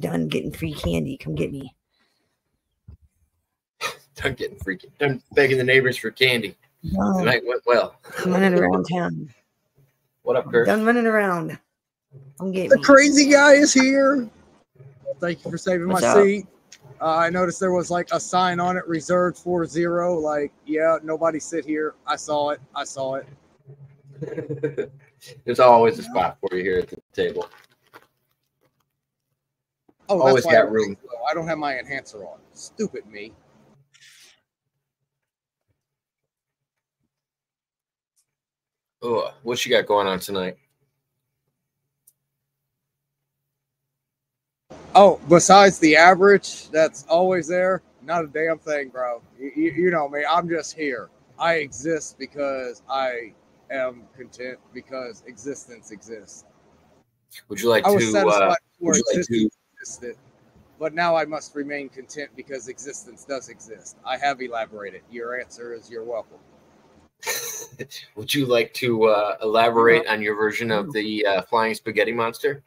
done getting free candy. Come get me. Done begging the neighbors for candy. No. The night went well. I'm running around town. What up, Kurt? Done running around. Come get The me. crazy guy is here. Thank you for saving What's my up? seat. I noticed there was like a sign on it reserved for Zer0. Like, yeah, nobody sit here. I saw it. There's always a spot for you here at the table. Oh, Always that's why got room. I don't have my enhancer on. Stupid me. Oh, what you got going on tonight? Oh, besides the average that's always there, not a damn thing, bro. You know me. I'm just here. I exist because I am content because existence exists. Would you like I was to? satisfied before Would you like existence to? existed, but now I must remain content because existence does exist. I have elaborated. Your answer is you're welcome. Would you like to elaborate on your version of the flying spaghetti monster?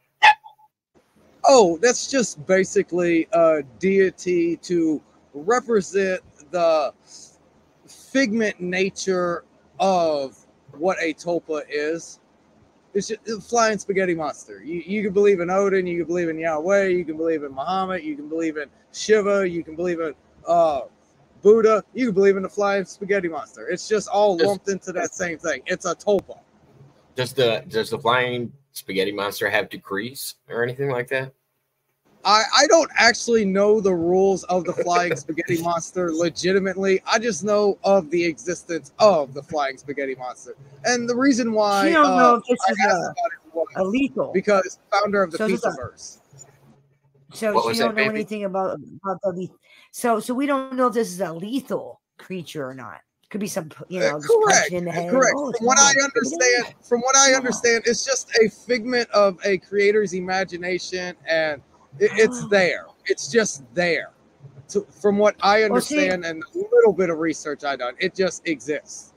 Oh, that's just basically a deity to represent the figment nature of what a tulpa is. It's just a flying spaghetti monster. You can believe in Odin, you can believe in Yahweh, you can believe in Muhammad, you can believe in Shiva, you can believe in Buddha, you can believe in the flying spaghetti monster. It's just all lumped into that same thing. It's a tulpa. Does the flying spaghetti monster have decrees or anything like that? I don't actually know the rules of the flying spaghetti monster legitimately. I just know of the existence of the flying spaghetti monster. And the reason why You don't know if this I is asked about it was illegal. because founder of the Pizzaverse. So What you was don't that, know baby? anything about the so we don't know if this is a lethal creature or not. Could be some, just punching in the head. Correct. Oh, From what I understand, it's just a figment of a creator's imagination, and it's there. It's just there. From what I understand, and a little bit of research I've done, it just exists.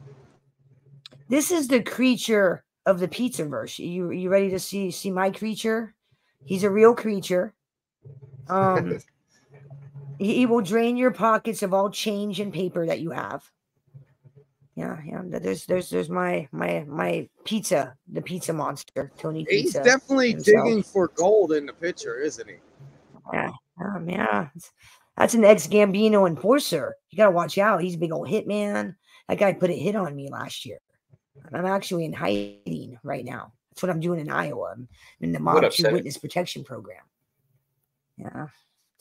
This is the creature of the Pizzaverse. You ready to see my creature? He's a real creature. He will drain your pockets of all change and paper that you have. Yeah. There's my pizza, the pizza monster, Tony Pizza. He's definitely himself. digging for gold in the picture, isn't he? Yeah. That's an ex-Gambino enforcer. You gotta watch out. He's a big old hitman. That guy put a hit on me last year. I'm actually in hiding right now. That's what I'm doing in Iowa. I'm in the Mob 2 Witness Protection Program. Yeah.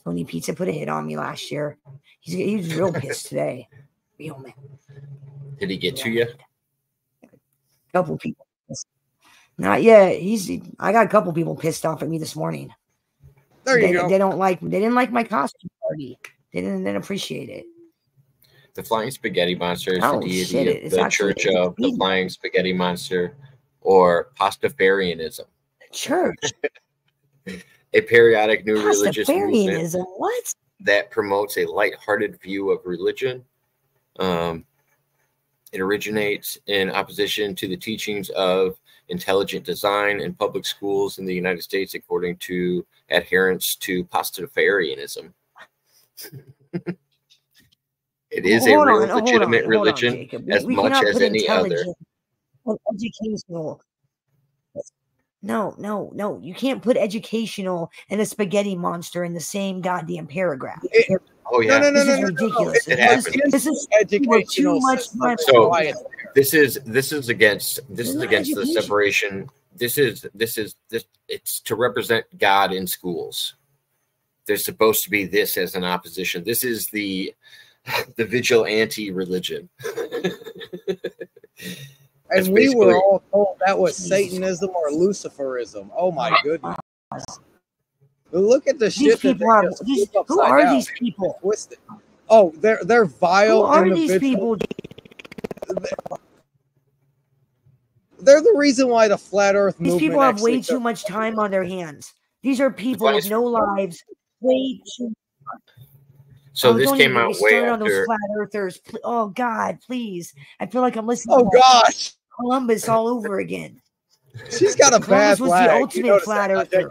Tony Pizza put a hit on me last year. He was real pissed today. Real man. Did he get to you? A couple people. Not yet. I got a couple people pissed off at me this morning. There you go. They didn't like my costume party. They didn't appreciate it. The flying spaghetti monster is the deity of the Church of the Flying Spaghetti Monster, or Pastafarianism. Church. A periodic new religious movement what? that promotes a lighthearted view of religion. It originates in opposition to the teachings of intelligent design in public schools in the United States, according to adherents to Pastafarianism. It is a real legitimate religion as much as any other. Educational. No. You can't put educational and a spaghetti monster in the same goddamn paragraph. Oh yeah, no, this is ridiculous. It happens. This is educational. So this is against the separation. This it's to represent God in schools. There's supposed to be this as an opposition. This is the vigilante religion. And we were all told that was Satanism or Luciferism. Oh my goodness. Look at the shit that who are these people? Twisted. Oh, they're vile. Who are these people? They're the reason why the flat Earth movement. These people have way too much time on their hands. These are people with no lives. Way too much. So this came out way after. On those flat earthers. Oh God, please! I feel like I'm listening. Oh gosh, Columbus all over again. She's got a bad Columbus was the ultimate flat earther.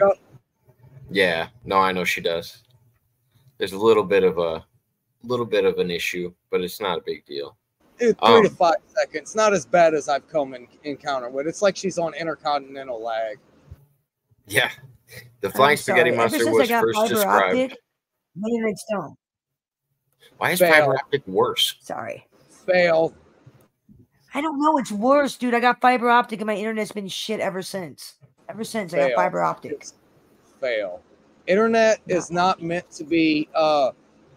Yeah, no, I know she does. There's a little bit of an issue, but it's not a big deal. 3 to 5 seconds, not as bad as I've come in encounter with. It's like she's on intercontinental lag. Yeah, the flying spaghetti monster was first described. Why is fiber optic worse? Sorry. Fail. I don't know. It's worse, dude. I got fiber optic and my internet's been shit ever since. Ever since I got fiber optic. Fail. Internet is not meant to be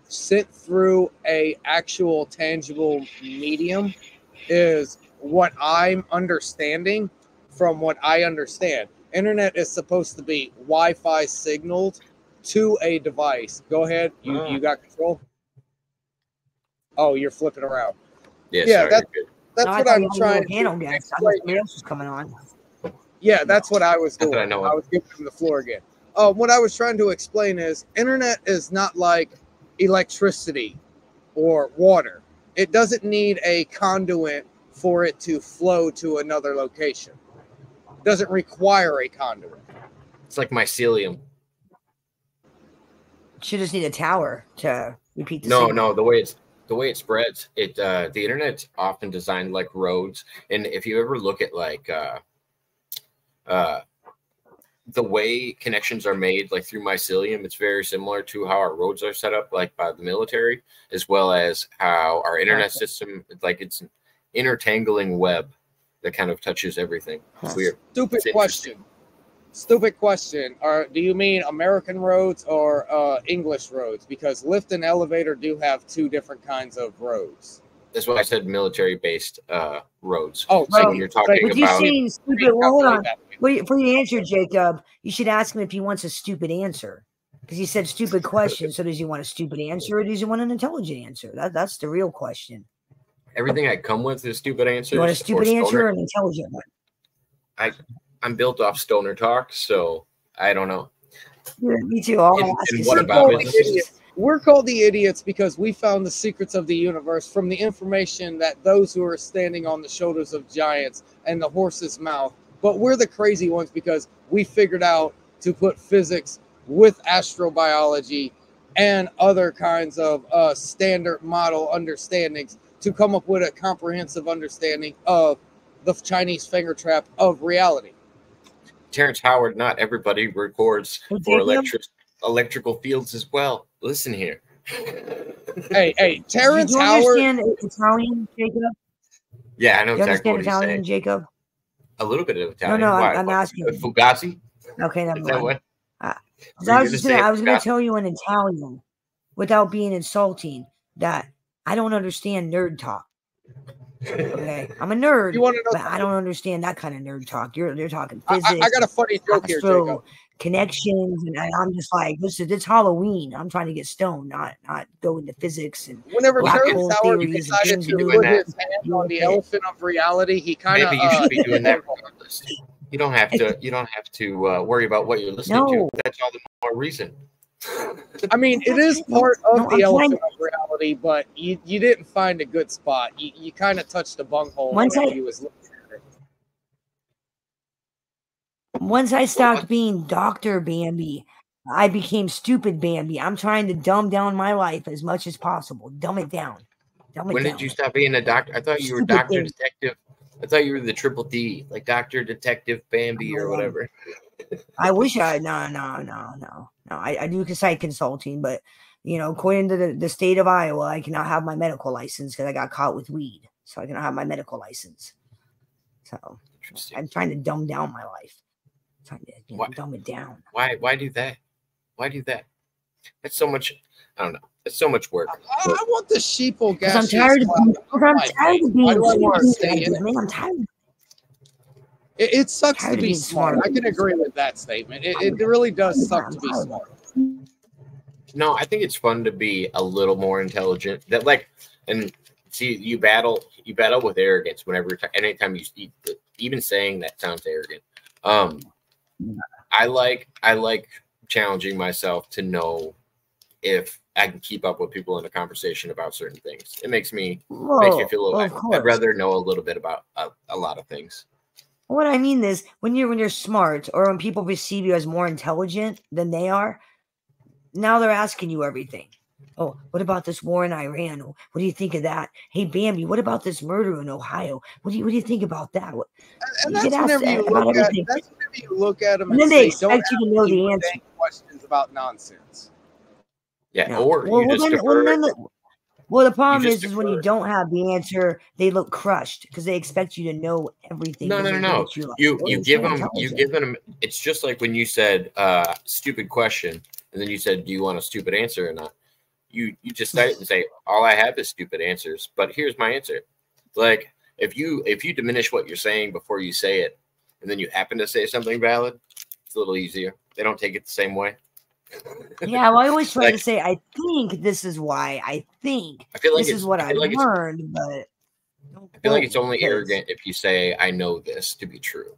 sent through a actual tangible medium, is what I'm understanding from what I understand. Internet is supposed to be Wi-Fi signaled to a device. Go ahead. You got control? Oh, you're flipping around. Yeah, sorry, that's what I'm trying to explain. Somebody else was coming on. Yeah, that's what I was doing. I was giving him the floor again. What I was trying to explain is internet is not like electricity or water. It doesn't need a conduit for it to flow to another location. It doesn't require a conduit. It's like mycelium. Should just need a tower to repeat the signal. No, the way it spreads, the internet's often designed like roads. And if you ever look at like the way connections are made, like through mycelium, it's very similar to how our roads are set up, like by the military, as well as how our internet system, like it's an intertangling web that kind of touches everything. It's weird. Stupid question. Do you mean American roads or English roads? Because lift and elevator do have 2 different kinds of roads. That's why I said military-based roads. Oh, so when you're talking about, you saying stupid, hold on. For your answer, Jacob, you should ask him if he wants a stupid answer, because he said stupid question. So does he want a stupid answer, or does he want an intelligent answer? That's the real question. Everything I come with is stupid answers. You want a stupid answer or an intelligent one? I'm built off stoner talk, so I don't know. Yeah, me too. And what about it? We're called the idiots because we found the secrets of the universe from the information that those who are standing on the shoulders of giants and the horse's mouth. But we're the crazy ones because we figured out to put physics with astrobiology and other kinds of standard model understandings to come up with a comprehensive understanding of the Chinese finger trap of reality. Terrence Howard, not everybody records for electrical fields as well. Listen here. Hey, Terrence Do you Howard. Understand Italian, Jacob? Yeah, I know you exactly what he's Italian, saying. Jacob? A little bit of Italian. No, I'm asking. Fugazi? Okay, never mind. I was going to tell you in Italian, without being insulting, that I don't understand nerd talk. Okay, I'm a nerd, but I don't understand that kind of nerd talk. You're talking physics. I got a funny joke here, Jacob. Connections, and I'm just like, listen, it's Halloween. I'm trying to get stoned, not go into physics. And whenever Terrence Howard decided to put his hand on the elephant of reality, he kind of maybe you should be doing that regardless. You don't have to worry about what you're listening to. That's all the more reason. I mean, it is part of the elephant of reality, but you didn't find a good spot. You kind of touched a bunghole when he was looking at it. Once I stopped being Dr. Bambi, I became stupid Bambi. I'm trying to dumb down my life as much as possible. Dumb it down. When did you stop being a doctor? I thought you were Dr. Detective. I thought you were the triple D, like Dr. Detective Bambi or whatever. I wish I no. I do site consulting, but according to the state of Iowa, I cannot have my medical license because I got caught with weed. So I cannot have my medical license. So I'm trying to dumb down my life. I'm trying to dumb it down. Why do that? Why do that? That's so much. I don't know. It's so much work. I want the sheeple gas. I'm tired of being smart. I'm tired. It sucks to be smart. I can agree with that statement. It really does suck to be smart. No, I think it's fun to be a little more intelligent. And see, you battle with arrogance anytime you speak. Even saying that sounds arrogant. I like challenging myself to know if I can keep up with people in a conversation about certain things. It makes me feel. I'd rather know a little bit about a lot of things. What I mean is, when you're smart, or when people perceive you as more intelligent than they are, now they're asking you everything. Oh, what about this war in Iran? What do you think of that? Hey, Bambi, what about this murder in Ohio? What do you think about that? And You get that's asked whenever you about look at everything. that's whenever you look at them And and then they say, "Don't expect you to ask know me the answer. mundane questions about nonsense." Yeah, No. or you just defer. Well, the problem just is when you defer. don't have the answer, they look crushed because they expect you to know everything. No. You give them. It's just like when you said stupid question, and then you said, "Do you want a stupid answer or not?" You just say it and say, "All I have is stupid answers." But here's my answer. Like if you diminish what you're saying before you say it, and then you happen to say something valid, it's a little easier. They don't take it the same way. Yeah, well, I always try to say, I think this is why. I feel like this is what I've learned, but I feel like it's only arrogant if you say, "I know this to be true."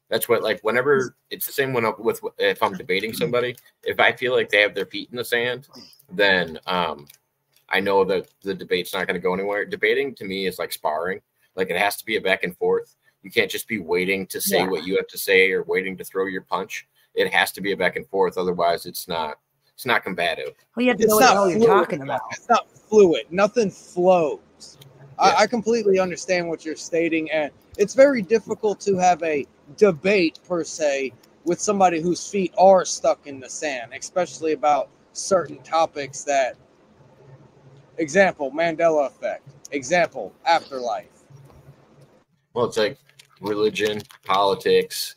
That's what, like, whenever it's the same with if I'm debating somebody, if I feel like they have their feet in the sand, then I know that the debate's not going to go anywhere. Debating to me is like sparring. Like, it has to be a back and forth. You can't just be waiting to say what you have to say or waiting to throw your punch. It has to be a back and forth. Otherwise, it's not combative. Well, you have to know what the hell you're talking about. It's not fluid. Nothing flows. Yeah. I completely understand what you're stating, and it's very difficult to have a debate per se with somebody whose feet are stuck in the sand, especially about certain topics that, example, Mandela effect, example, afterlife. Well, it's like religion, politics,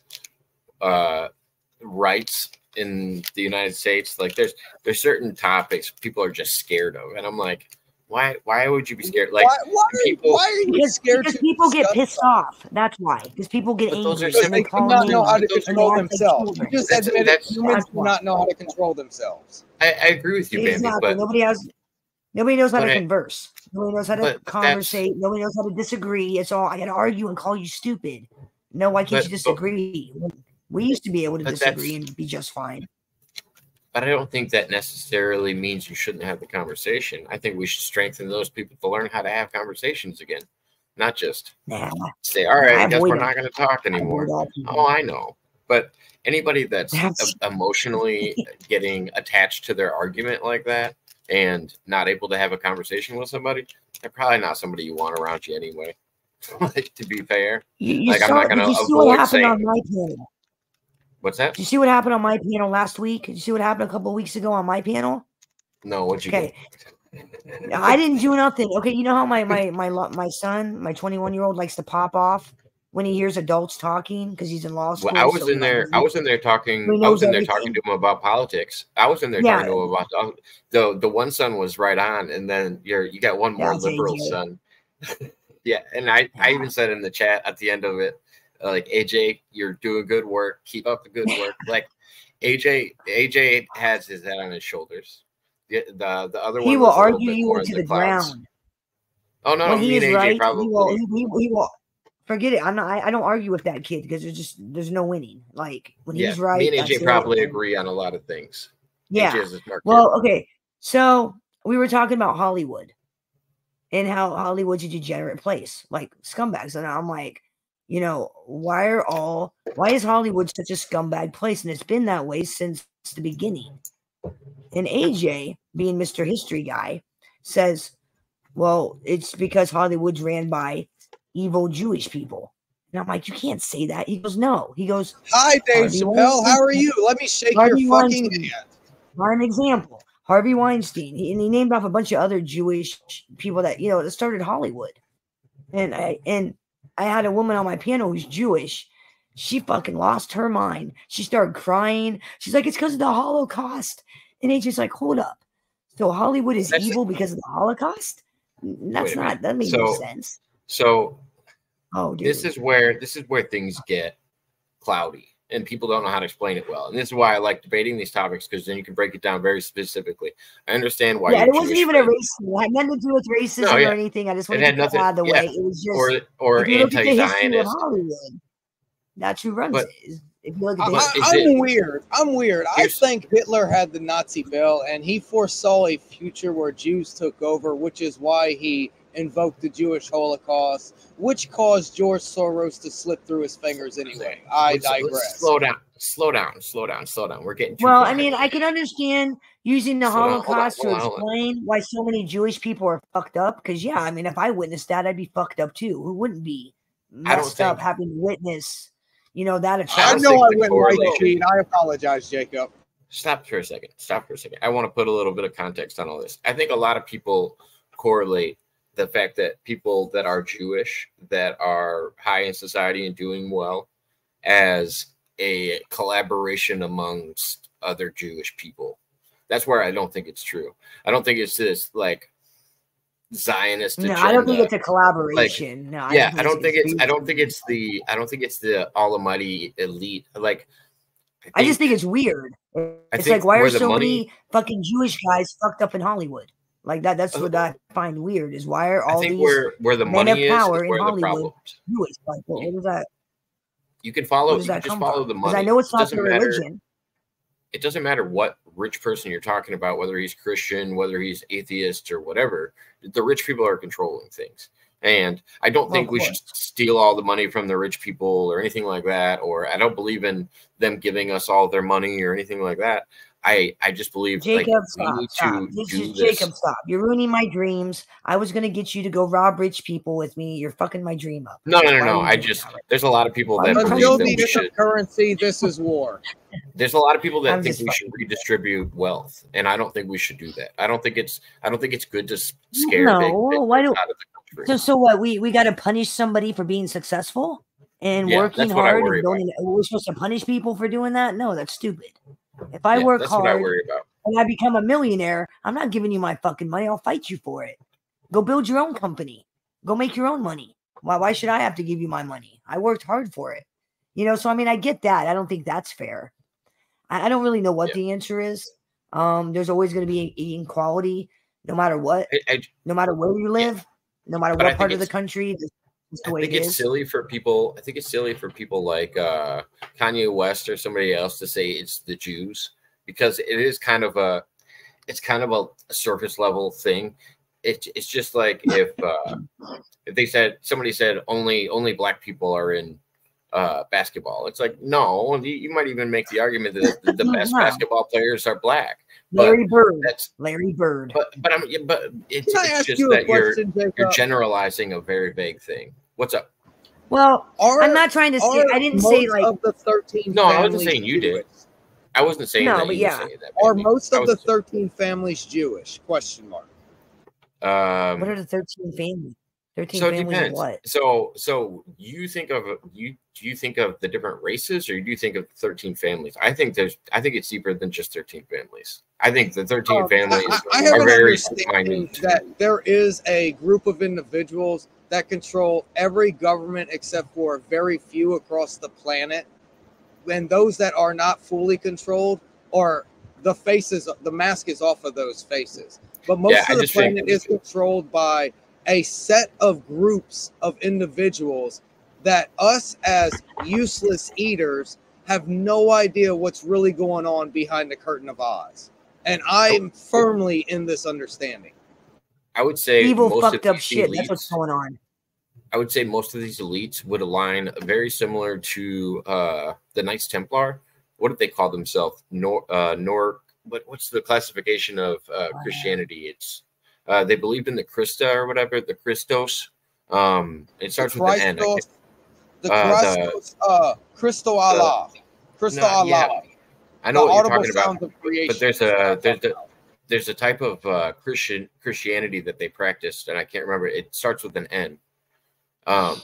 rights in the United States. Like there's certain topics people are just scared of, and I'm like, why would you be scared? Like why are you scared? Because people get pissed off. That's why. Because people get angry. Because they do not know how to control themselves. You just admitted humans do not know how to control themselves. I agree with you, Bambi, but nobody knows how to converse. Nobody knows how to conversate. Nobody knows how to disagree. It's all, I got to argue and call you stupid. No, why can't you disagree? We used to be able to disagree and be just fine. But I don't think that necessarily means you shouldn't have the conversation. I think we should strengthen those people to learn how to have conversations again, not just say, "All right, I guess we're not going to talk anymore." Oh, I know. But anybody that's emotionally getting attached to their argument like that and not able to have a conversation with somebody, they're probably not somebody you want around you anyway. Like, to be fair, I'm not going to avoid saying. On my panel? What's that? Did you see what happened on my panel last week? Did you see what happened a couple of weeks ago on my panel? No, what'd you do? I didn't do nothing. Okay, you know how my son, my 21-year-old, likes to pop off when he hears adults talking because he's in law school. Well, I was in there talking to him about politics. I was in there talking to him about the one son was right on, and then you got one more liberal son. Yeah, and I even said in the chat at the end of it, like, AJ, you're doing good work. Keep up the good work. Like, AJ has his head on his shoulders. The other one, he will argue you into the ground. Oh no, me and AJ right, probably he will. Forget it. I don't argue with that kid because there's no winning. Like, when he's right, me and AJ probably agree on a lot of things. Yeah. Well, okay. So we were talking about Hollywood and how Hollywood's a degenerate place, like scumbags, and I'm like, why is Hollywood such a scumbag place? And it's been that way since the beginning. And AJ, being Mr. History guy, says, well, it's because Hollywood's ran by evil Jewish people. And I'm like, you can't say that. He goes, no. He goes, hi, Dave Chappelle. How are you? Let me shake your fucking hand. For an example, Harvey Weinstein. He named off a bunch of other Jewish people that, that started Hollywood. And I had a woman on my panel who's Jewish. She fucking lost her mind. She started crying. She's like, it's because of the Holocaust. And AJ's like, hold up. So Hollywood is evil because of the Holocaust? That makes no sense. So dude. This is where things get cloudy and people don't know how to explain it well. And this is why I like debating these topics, because then you can break it down very specifically. I understand why. Yeah, it wasn't even a racism. It had nothing to do with racism or anything. I just wanted to add the way it was just or anti-Zionist. That's who runs it. If you look at I'm weird. I think Hitler had the Nazi bill and he foresaw a future where Jews took over, which is why he invoked the Jewish Holocaust, which caused George Soros to slip through his fingers anyway. I digress. Let's slow down. We're getting too Well, far I mean, ahead. I can understand using the Holocaust to explain why so many Jewish people are fucked up. Because, yeah, I mean, if I witnessed that, I'd be fucked up too. Who wouldn't be messed up having to witness, you know, that atrocity? I know I went light speed. I apologize, Jacob. Stop for a second. I want to put a little bit of context on all this. I think a lot of people correlate the fact that people that are Jewish, that are high in society and doing well, as a collaboration amongst other Jewish people. That's where I don't think it's true. I don't think it's this like Zionist agenda. I don't think it's a collaboration. I don't think it's the almighty elite. Like, I just think it's weird. It's like, why are so many fucking Jewish guys fucked up in Hollywood? Like that. That's what I find weird. Is why are all these where the money is power where in Hollywood the problem is. Jewish? Like, what is that? You can follow. You can just follow the money. Because I know it's not their religion. It doesn't matter what rich person you're talking about, whether he's Christian, whether he's atheist or whatever. The rich people are controlling things. And I don't think we should steal all the money from the rich people or anything like that. Or I don't believe in them giving us all their money or anything like that. I just believe Jacob, stop. Jacob, stop. You're ruining my dreams. I was going to get you to go rob rich people with me. You're fucking my dream up. No. There's a lot of people that until the end of currency, this is war. There's a lot of people that think we should redistribute wealth, and I don't think we should do that. I don't think it's good to scare big out of the country. So what? We got to punish somebody for being successful and working hard and building. We're supposed to punish people for doing that? No, that's stupid. If I work hard and I become a millionaire, I'm not giving you my fucking money. I'll fight you for it. Go build your own company. Go make your own money. Why should I have to give you my money? I worked hard for it. You know, so I mean, I get that. I don't think that's fair. I don't really know what the answer is. There's always going to be inequality, no matter what, no matter where you live, no matter what part of the country. I think it's silly for people. I think it's silly for people like Kanye West or somebody else to say it's the Jews, because it is kind of a surface level thing. It's just like if somebody said only black people are in basketball. It's like, no, you might even make the argument that the best basketball players are black. Larry Bird. But it's just that you're generalizing a very vague thing. What's up? Well, I'm not trying to say. I didn't say like of the 13. No, I wasn't saying you did. I wasn't saying that. But you were saying that. Are most of the 13 families Jewish? Question mark. What are the 13 families? 13 so families it depends. Of what? So you think of do you think of the different races, or do you think of 13 families? I think it's deeper than just 13 families. I think the 13 families are very minute. That there is a group of individuals that control every government except for very few across the planet. And those that are not fully controlled are the faces, the mask is off of those faces. But most of the planet is controlled by a set of groups of individuals that us as useless eaters have no idea what's really going on behind the curtain of eyes. And I'm firmly in this understanding. I would say evil fucked up shit. That's what's going on. I would say most of these elites would align very similar to the Knights Templar. What did they call themselves? What's the classification of Christianity? It's they believed in the Christa or whatever, the Christos. It starts with an N. The Christos, Christo Allah. Christo Allah. Yeah. I know what you're talking about. But there's a type of Christianity that they practiced, and I can't remember. It starts with an N. But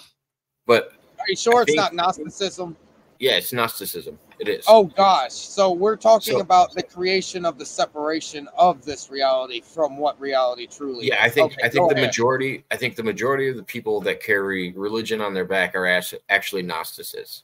are you sure it's not Gnosticism? Yeah, it's Gnosticism. It is. Oh gosh. So we're talking about the creation of the separation of this reality from what reality truly is. I think the majority of the people that carry religion on their back are actually Gnostics.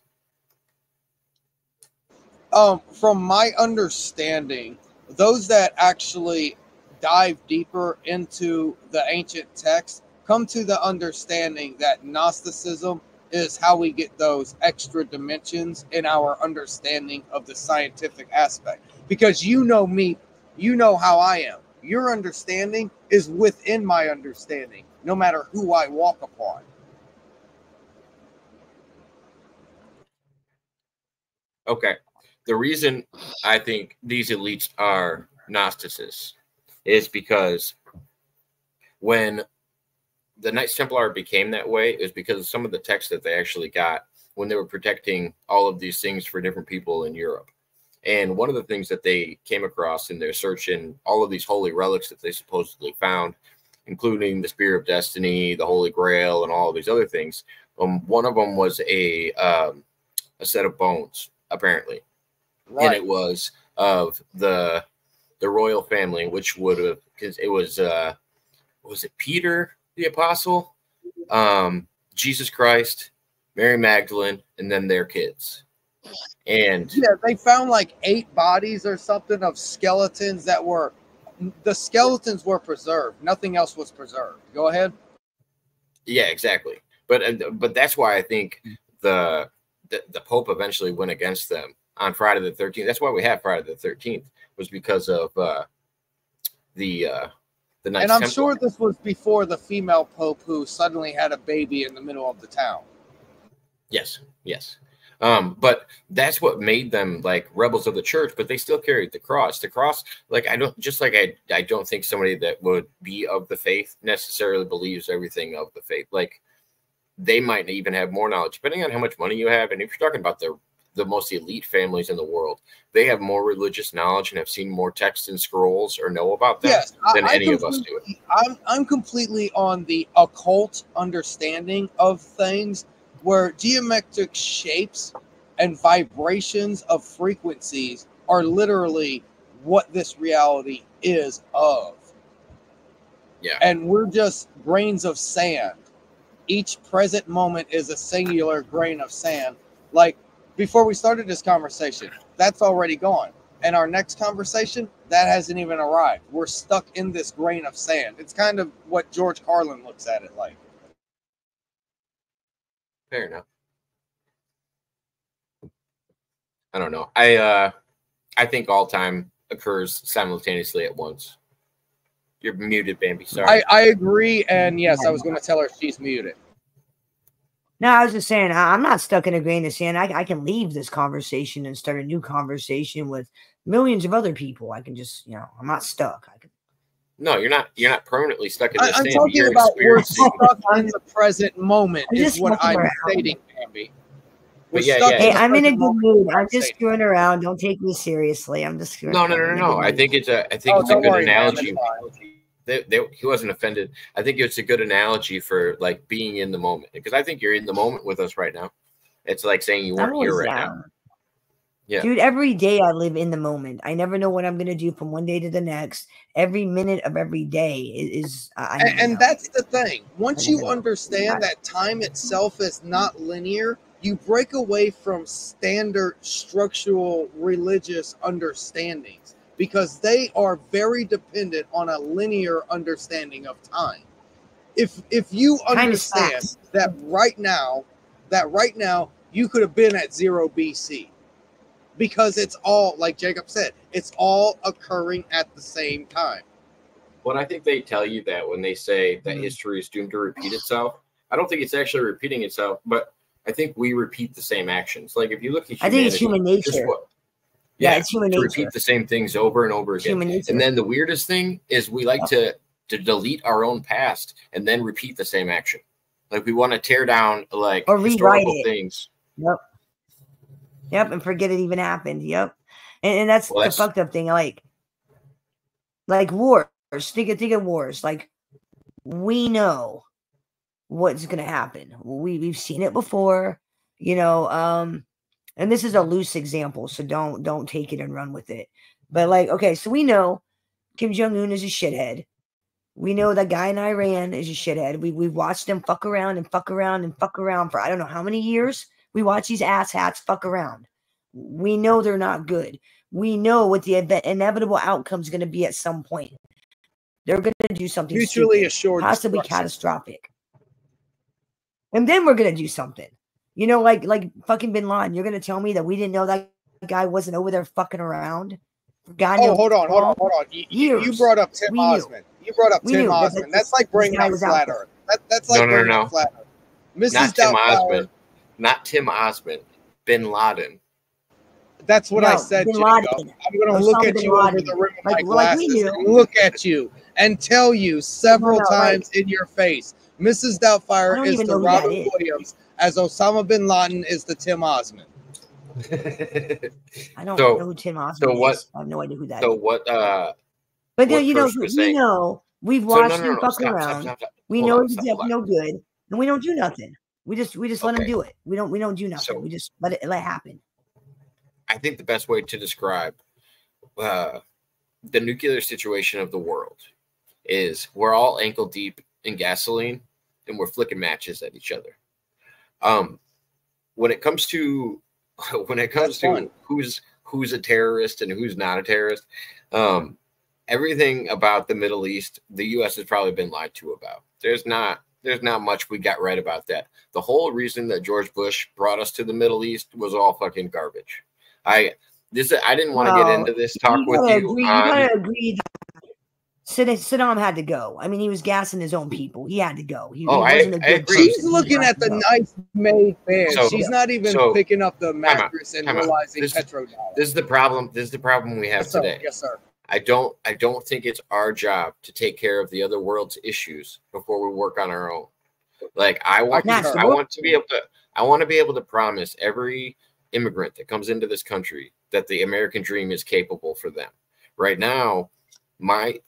From my understanding, those that actually dive deeper into the ancient texts come to the understanding that Gnosticism is how we get those extra dimensions in our understanding of the scientific aspect. Because you know me, you know how I am. Your understanding is within my understanding. no matter who I walk upon. Okay. The reason I think these elites are Gnosticists is because when the Knights Templar became that way, it was because of some of the texts that they actually got when they were protecting all of these things for different people in Europe. And one of the things that they came across in their search in all of these holy relics that they supposedly found, including the Spear of Destiny, the Holy Grail, and all of these other things, one of them was a set of bones, apparently. Right. And it was of the royal family, which would have, because it was it Peter the Apostle, Jesus Christ, Mary Magdalene, and then their kids. And yeah, they found like 8 bodies or something of skeletons that were, the skeletons were preserved. Nothing else was preserved. Go ahead. Yeah, exactly. But that's why I think the Pope eventually went against them on Friday the 13th. That's why we have Friday the 13th, was because of the Knights And I'm Templar. sure this was before the female Pope who suddenly had a baby in the middle of the town. Yes, yes. But that's what made them like rebels of the church, but they still carried the cross. The cross, like I don't think somebody that would be of the faith necessarily believes everything of the faith. Like they might even have more knowledge, depending on how much money you have. And if you're talking about the most elite families in the world, they have more religious knowledge and have seen more texts and scrolls or know about that than any of us do. I'm completely on the occult understanding of things, where geometric shapes and vibrations of frequencies are literally what this reality is of. Yeah. And we're just grains of sand. Each present moment is a singular grain of sand. Like before we started this conversation, that's already gone. And our next conversation, that hasn't even arrived. We're stuck in this grain of sand. It's kind of what George Carlin looks at it like. Fair enough. I don't know. I think all time occurs simultaneously at once. You're muted, Bambi. Sorry. I agree, and yes, I was going to tell her she's muted. No, I was just saying, I'm not stuck in a grain of sand. I can leave this conversation and start a new conversation with millions of other people. I can just, I'm not stuck. I can. No, you're not. You're not permanently stuck in the sand. I'm talking about we're stuck in the present moment. Is what I'm stating, Bambi. But yeah. Hey, I'm in a good mood. I'm just screwing around. Don't take me seriously. I'm just screwing around. No. I think it's a good analogy. He wasn't offended. I think it's a good analogy for like being in the moment, because I think you're in the moment with us right now. It's like saying you weren't here right now. Yeah, dude, every day I live in the moment. I never know what I'm going to do from one day to the next. Every minute of every day is and that's the thing. Once you understand that time itself is not linear, you break away from standard structural religious understandings, because they are very dependent on a linear understanding of time. If you understand that right now you could have been at 0 BC, because it's all, like Jacob said, it's all occurring at the same time. Well, I think they tell you that when they say that history is doomed to repeat itself. I don't think it's actually repeating itself, but I think we repeat the same actions. Like if you look at humanity, I think it's human nature. It's human nature. Repeat the same things over and over again. And then the weirdest thing is we like to delete our own past and then repeat the same action. Like we want to tear down like or historical things. Yep, and forget it even happened. Yep, and that's the fucked up thing. Like wars. Think of wars. Like we know what's gonna happen. We've seen it before. And this is a loose example, so don't take it and run with it. But like, okay, so we know Kim Jong-un is a shithead. We know that guy in Iran is a shithead. We've watched them fuck around and fuck around and fuck around for I don't know how many years. We watch these asshats fuck around. We know they're not good. We know what the inevitable outcome is going to be at some point. They're going to do something mutually assured, possibly catastrophic. And then we're going to do something. Like fucking Bin Laden. You're going to tell me that we didn't know that guy wasn't over there fucking around? God Oh, knows hold on. how You brought up Tim Osmond. You brought up Tim Osmond. That's like bringing up Flat Earth. That's like bringing up Flat Earth. Not Tim Osmond. Not Tim Osmond. Bin Laden. That's what I said, Jacob. I'm going to look at you over the rim of my glasses and look at you and tell you several times in your face, Mrs. Doubtfire is the Robert Williams, as Osama bin Laden is the Tim Osmond. I don't know who Tim Osmond is. I have no idea who that is. So what? But you know, we've watched him fuck around. Stop. We know he's no good, and we don't do nothing. We just let him do it. We don't do nothing. We just let it happen. I think the best way to describe the nuclear situation of the world is we're all ankle deep in gasoline and we're flicking matches at each other. When it comes to who's a terrorist and who's not a terrorist, everything about the Middle East, the U.S. has probably been lied to about. There's not much we got right about that. The whole reason that George Bush brought us to the Middle East was all fucking garbage. I didn't want to get into this talk with you. You gotta agree that Saddam had to go. I mean, he was gassing his own people. He had to go. I agree. She's looking at the nice made bed. She's not even picking up the mattress and realizing petrodollar. This is the problem. This is the problem we have today. Yes, sir. I don't think it's our job to take care of the other world's issues before we work on our own. Like I want to be able to promise every immigrant that comes into this country that the American dream is capable for them. Right now, I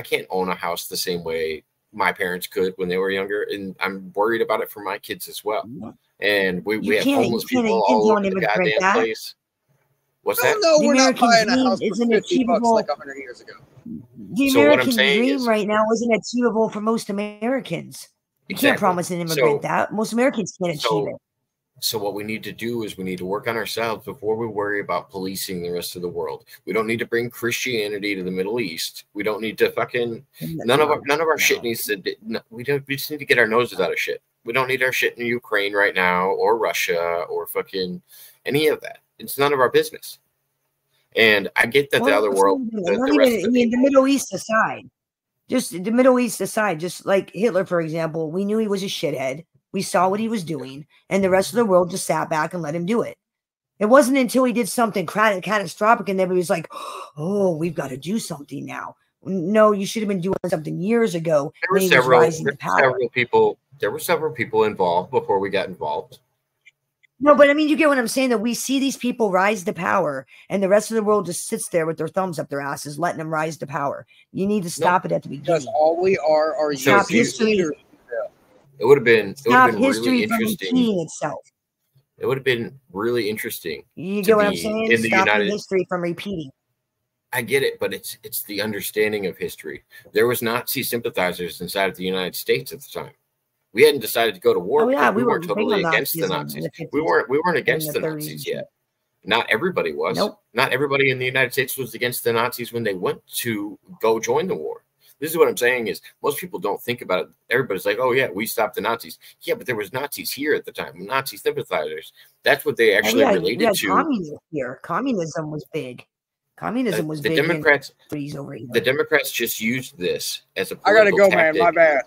can't own a house the same way my parents could when they were younger, and I'm worried about it for my kids as well. And we have homeless people all over the goddamn place. What's that? No, we're not buying a house for $50 like 100 years ago. The American dream right now isn't achievable for most Americans. You can't promise an immigrant that. Most Americans can't achieve it. So what we need to do is we need to work on ourselves before we worry about policing the rest of the world. We don't need to bring Christianity to the Middle East. We don't need to fucking none of our shit needs to. We just need to get our noses out of shit. We don't need our shit in Ukraine right now or Russia or fucking any of that. It's none of our business. And I get that the other world, the Middle East aside, just like Hitler, for example, we knew he was a shithead. We saw what he was doing, and the rest of the world just sat back and let him do it. It wasn't until he did something catastrophic and everybody was like, oh, we've got to do something now. No, you should have been doing something years ago. There were several people involved before we got involved. No, but I mean, you get what I'm saying, that we see these people rise to power and the rest of the world just sits there with their thumbs up their asses, letting them rise to power. You need to stop it at the beginning. That's all we are stop history. It would have been history really from repeating itself. It would have been really interesting. You get what I'm saying? Stop history from repeating. I get it, but it's the understanding of history. There was Nazi sympathizers inside of the United States at the time. We hadn't decided to go to war. We weren't totally against the Nazis. We weren't against the Nazis yet. Not everybody was. Nope. Not everybody in the United States was against the Nazis when they went to go join the war. This is what I'm saying is most people don't think about it. Everybody's like, oh, yeah, we stopped the Nazis. Yeah, but there was Nazis here at the time, Nazi sympathizers. That's what they actually related to. Communism here. Communism was big. Communism was big. The Democrats just used this as a political I got to go, tactic. man. My bad.